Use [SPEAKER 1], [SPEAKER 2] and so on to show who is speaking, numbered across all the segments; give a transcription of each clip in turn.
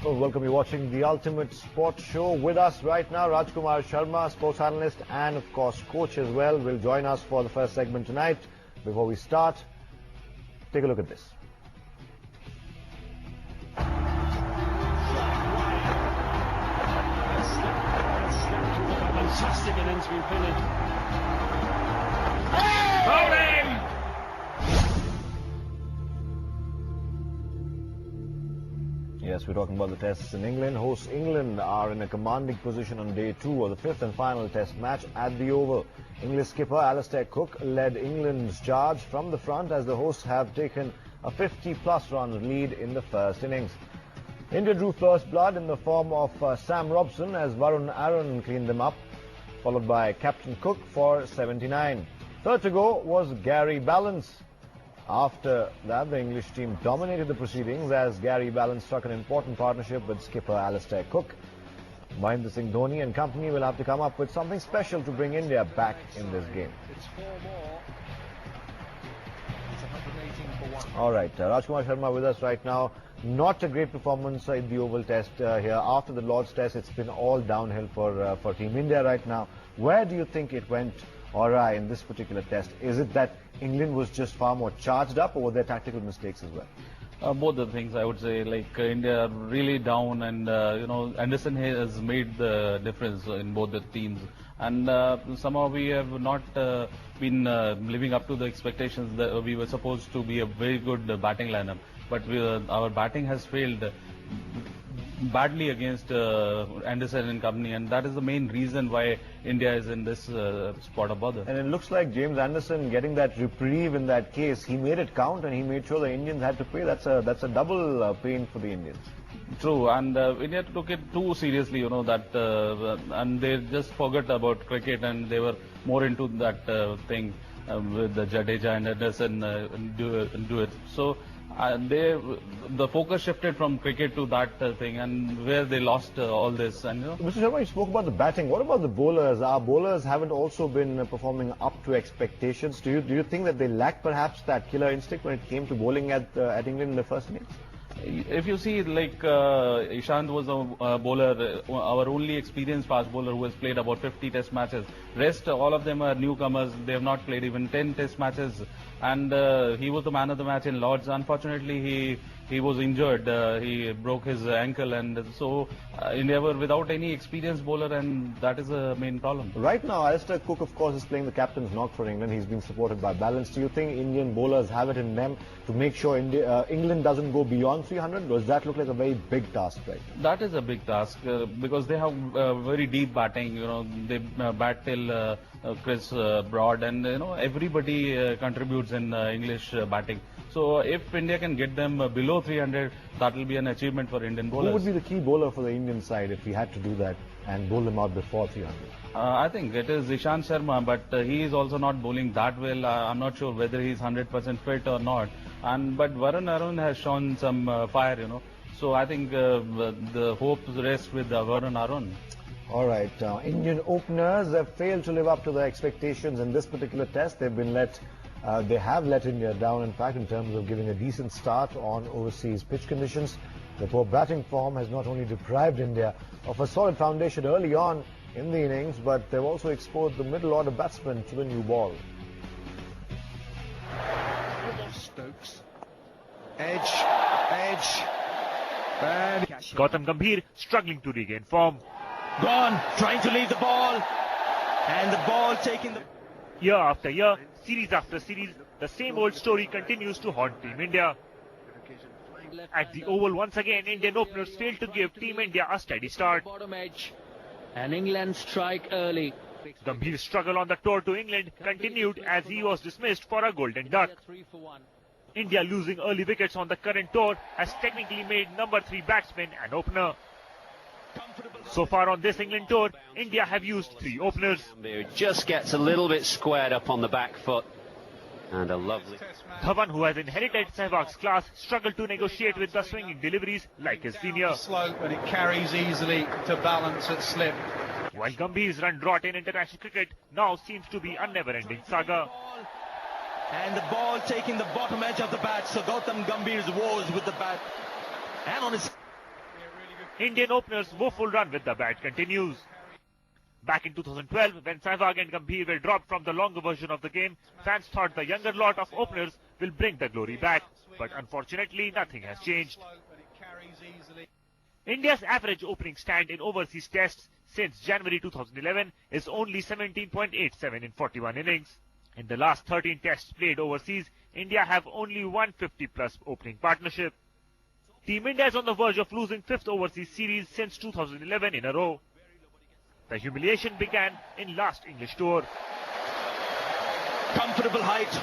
[SPEAKER 1] Well, welcome. You're watching the Ultimate Sports Show. With us right now, Rajkumar Sharma, sports analyst and, of course, coach as well, will join us for the first segment tonight. Before we start, take a look at this.
[SPEAKER 2] Fantastic innings we've been in. Bowling!
[SPEAKER 1] Yes, we're talking about the tests in England. Hosts England are in a commanding position on day 2 of the 5th and final test match at the Oval. English skipper Alastair Cook led England's charge from the front as the hosts have taken a 50-plus run lead in the first innings. India drew first blood in the form of Sam Robson as Varun Aaron cleaned them up, followed by Captain Cook for 79. Third to go was Gary Ballance. After that, the English team dominated the proceedings as Gary Ballance struck an important partnership with skipper Alastair Cook. Mahendra Singh Dhoni and company will have to come up with something special to bring India back in this game.
[SPEAKER 2] It's 4 more. It's 118 for 1.
[SPEAKER 1] All right, Rajkumar Sharma with us right now. Not a great performance in the Oval Test here. After the Lord's Test, it's been all downhill for Team India right now. Where do you think it went awry in this particular test? Is it that England was just far more charged up, or were there tactical mistakes as well?
[SPEAKER 3] Both the things, I would say. Like India are really down, and Anderson has made the difference in both the teams, and somehow we have not been living up to the expectations that we were supposed to be a very good batting lineup, but our batting has failed badly against Anderson and company, and that is the main reason why India is in this spot of bother.
[SPEAKER 1] And it looks like James Anderson getting that reprieve in that case. He made it count, and he made sure the Indians had to pay. That's a double pain for the Indians.
[SPEAKER 3] True, and India took it too seriously, and they just forgot about cricket, and they were more into that thing with the Jadeja and Anderson do it. So the focus shifted from cricket to that thing, and where they lost all this. And
[SPEAKER 1] Mr. Sharma, you spoke about the batting. What about the bowlers? Our bowlers haven't also been performing up to expectations. Do you think that they lack perhaps that killer instinct when it came to bowling at England in the first innings?
[SPEAKER 3] If you see, like Ishant was a bowler, our only experienced fast bowler who has played about 50 test matches. Rest, all of them are newcomers. They have not played even 10 test matches. And he was the man of the match in Lords. Unfortunately, he was injured. He broke his ankle, and so India were without any experienced bowler, and that is the main problem.
[SPEAKER 1] Right now, Alastair Cook, of course, is playing the captain's knock for England. He's being supported by Ballance. Do you think Indian bowlers have it in them to make sure England doesn't go beyond 300? Does that look like a very big task, right?
[SPEAKER 3] That is a big task because they have very deep batting. They bat till Chris Broad, and everybody contributes in English batting. So if India can get them below 300, that will be an achievement for Indian bowlers.
[SPEAKER 1] Who would be the key bowler for the Indian side if we had to do that and bowl them out before 300?
[SPEAKER 3] I think it is Ishant Sharma, but he is also not bowling that well. I'm not sure whether he's 100% fit or not. But Varun Aaron has shown some fire, So I think the hopes rest with Varun Aaron.
[SPEAKER 1] All right, Indian openers have failed to live up to their expectations in this particular test. They have let India down, in fact, in terms of giving a decent start on overseas pitch conditions. The poor batting form has not only deprived India of a solid foundation early on in the innings, but they've also exposed the middle order batsmen to the new ball.
[SPEAKER 2] Stokes. Edge. Bad.
[SPEAKER 4] Gautam Gambhir struggling to regain form.
[SPEAKER 5] Gone, trying to leave the ball, and the ball taking the...
[SPEAKER 4] Year after year, series after series, the same old story continues to haunt Team India. At the Oval once again, Indian openers failed to give Team India a steady start.
[SPEAKER 5] Bottom edge, and England strike early.
[SPEAKER 4] Gambhir's struggle on the tour to England continued as he was dismissed for a golden duck.
[SPEAKER 5] 3 for 1.
[SPEAKER 4] India losing early wickets on the current tour has technically made number 3 batsman an opener. So far on this England tour, India have used 3 openers.
[SPEAKER 6] Just gets a little bit squared up on the back foot, and a lovely...
[SPEAKER 4] Dhawan, who has inherited Sehwag's class, struggled to negotiate with the swinging deliveries like his senior.
[SPEAKER 2] Slow, but it carries easily to Balance at slip.
[SPEAKER 4] While Gambhir's run drought in international cricket now seems to be a never-ending saga.
[SPEAKER 5] And the ball taking the bottom edge of the bat, so Gautam Gambhir's woes with the bat. And on his...
[SPEAKER 4] Indian openers' woeful run with the bat continues. Back in 2012, when Sehwag and Gambhir were dropped from the longer version of the game, fans thought the younger lot of openers will bring the glory back. But unfortunately, nothing has changed. India's average opening stand in overseas tests since January 2011 is only 17.87 in 41 innings. In the last 13 tests played overseas, India have only 150-plus opening partnership. Team India is on the verge of losing 5th overseas series since 2011 in a row. The humiliation began in last English tour.
[SPEAKER 5] Comfortable height.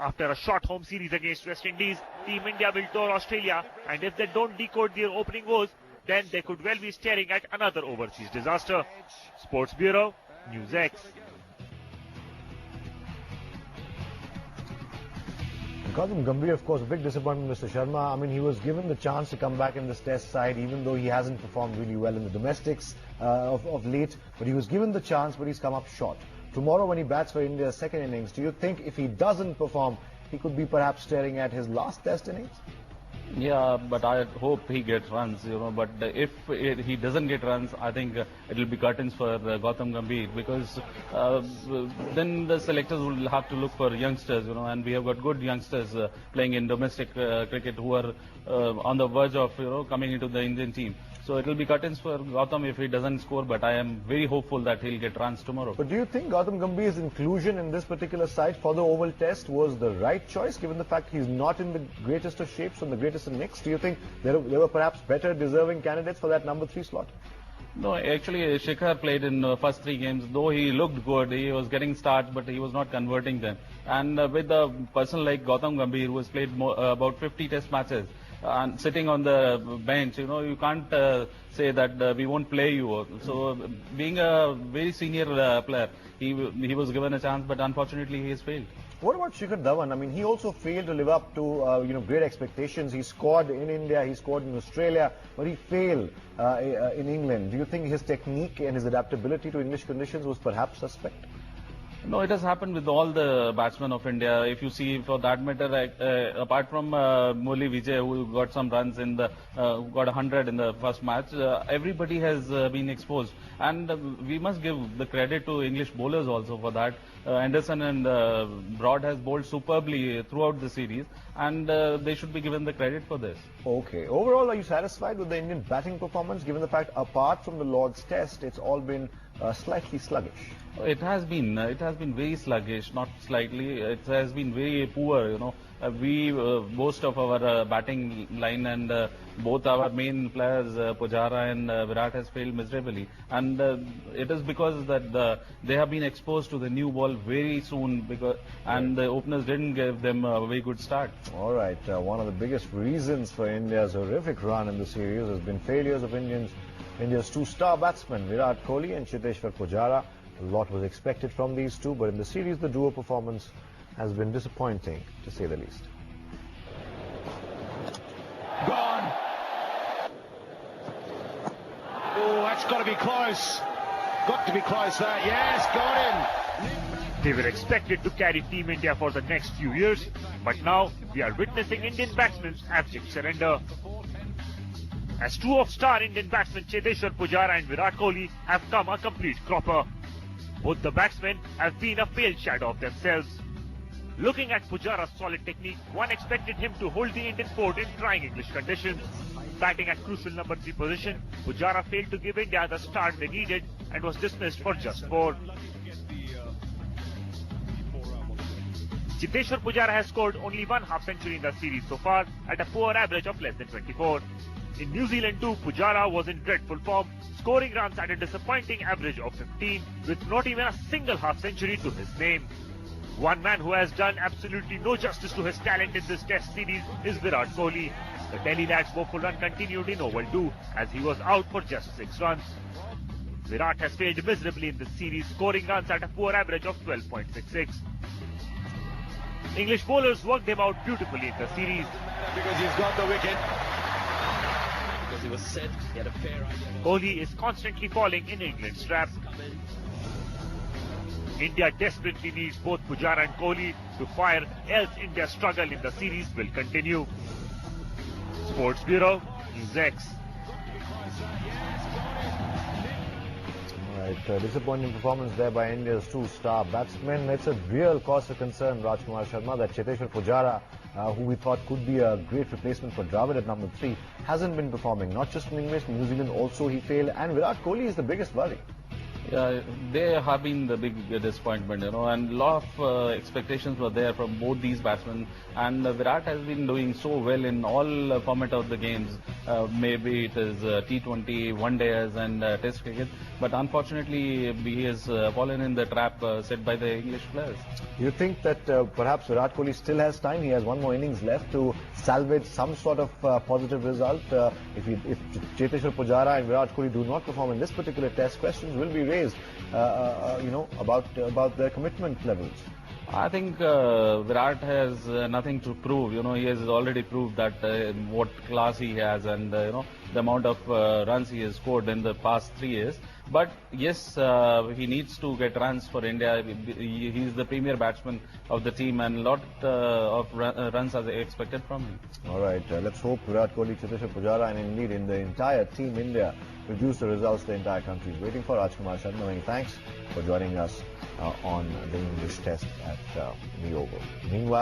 [SPEAKER 4] After a short home series against West Indies, Team India will tour Australia, and if they don't decode their opening woes, then they could well be staring at another overseas disaster. Sports Bureau, Newsx.
[SPEAKER 1] Gautam Gambhir, of course, a big disappointment, Mr. Sharma. I mean, he was given the chance to come back in this test side, even though he hasn't performed really well in the domestics of late. But he was given the chance, but he's come up short. Tomorrow, when he bats for India's second innings, do you think if he doesn't perform, he could be perhaps staring at his last test innings?
[SPEAKER 3] Yeah, but I hope he gets runs, but if he doesn't get runs, I think it will be curtains for Gautam Gambhir, because then the selectors will have to look for youngsters, and we have got good youngsters playing in domestic cricket who are on the verge of, coming into the Indian team. So it will be curtains for Gautam if he doesn't score, but I am very hopeful that he'll get runs tomorrow.
[SPEAKER 1] But do you think Gautam Gambhir's inclusion in this particular side for the Oval Test was the right choice, given the fact he's not in the greatest of shapes and the greatest of nicks? Do you think there were perhaps better deserving candidates for that number 3 slot?
[SPEAKER 3] No, actually, Shikhar played in the first 3 games. Though he looked good, he was getting starts, but he was not converting them. And with a person like Gautam Gambhir, who has played about 50 test matches, and sitting on the bench, you can't say that we won't play you. So, being a very senior player, he was given a chance, but unfortunately he has failed.
[SPEAKER 1] What about Shikhar Dhawan? I mean, he also failed to live up to great expectations. He scored in India, he scored in Australia, but he failed in England. Do you think his technique and his adaptability to English conditions was perhaps suspect?
[SPEAKER 3] No, it has happened with all the batsmen of India. If you see, for that matter, apart from Murli Vijay, who got some runs in the, got 100 in the first match, everybody has been exposed. And we must give the credit to English bowlers also for that. Anderson and Broad has bowled superbly throughout the series, and they should be given the credit for this.
[SPEAKER 1] Okay. Overall, are you satisfied with the Indian batting performance, given the fact, apart from the Lord's Test, it's all been slightly sluggish?
[SPEAKER 3] It has been very sluggish, not slightly. It has been very poor, we boast of our batting line, and both our main players, Pujara and Virat, has failed miserably. And it is because that they have been exposed to the new ball very soon, and the openers didn't give them a very good start.
[SPEAKER 1] All right. One of the biggest reasons for India's horrific run in the series has been failures of India's 2 star batsmen, Virat Kohli and Cheteshwar Pujara. A lot was expected from these two, but in the series, the duo performance has been disappointing, to say the least.
[SPEAKER 5] Gone. Oh, that's got to be close. Got to be close, that. Yes, got him.
[SPEAKER 4] They were expected to carry Team India for the next few years, but now we are witnessing Indian batsmen's abject surrender. As 2 of star Indian batsmen Cheteshwar Pujara and Virat Kohli have come a complete cropper. Both the batsmen have been a pale shadow of themselves. Looking at Pujara's solid technique, one expected him to hold the Indian fort in trying English conditions. Batting at crucial number 3 position, Pujara failed to give India the start they needed and was dismissed for just 4. Cheteshwar Pujara has scored only 1 half-century in the series so far at a poor average of less than 24. In New Zealand too, Pujara was in dreadful form, scoring runs at a disappointing average of 15, with not even a single half-century to his name. One man who has done absolutely no justice to his talent in this test series is Virat Kohli. The Delhi lad's woeful run continued in Oval 2, as he was out for just 6 runs. Virat has failed miserably in this series, scoring runs at a poor average of 12.66. English bowlers worked him out beautifully in the series.
[SPEAKER 5] Because he's got the wicket. Because he was set, he had a fair idea.
[SPEAKER 4] Kohli is constantly falling in England's trap. India desperately needs both Pujara and Kohli to fire, else India's struggle in the series will continue. Sports Bureau, Newsx.
[SPEAKER 1] Right, disappointing performance there by India's two star batsmen. It's a real cause of concern, Rajkumar Sharma, that Cheteshwar Pujara, who we thought could be a great replacement for Dravid at number 3, hasn't been performing. Not just in English, New Zealand also he failed, and Virat Kohli is the biggest worry.
[SPEAKER 3] Yeah, they have been the big disappointment, and a lot of expectations were there from both these batsmen. And Virat has been doing so well in all format of the games. Maybe it is T20, one days and Test cricket. But unfortunately, he has fallen in the trap set by the English players.
[SPEAKER 1] You think that perhaps Virat Kohli still has time? He has one more innings left to salvage some sort of positive result. If Cheteshwar Pujara and Virat Kohli do not perform in this particular test, questions will be raised, about their commitment levels.
[SPEAKER 3] I think Virat has nothing to prove. He has already proved that what class he has, and the amount of runs he has scored in the past 3 years. But yes, he needs to get runs for India. He is the premier batsman of the team, and a lot of runs are expected from him.
[SPEAKER 1] All right, let's hope Virat Kohli, Cheteshwar Pujara, and indeed in the entire team India produce the results the entire country is waiting for. Rajkumar Sharma, many thanks for joining us on the English test at the Oval. Meanwhile,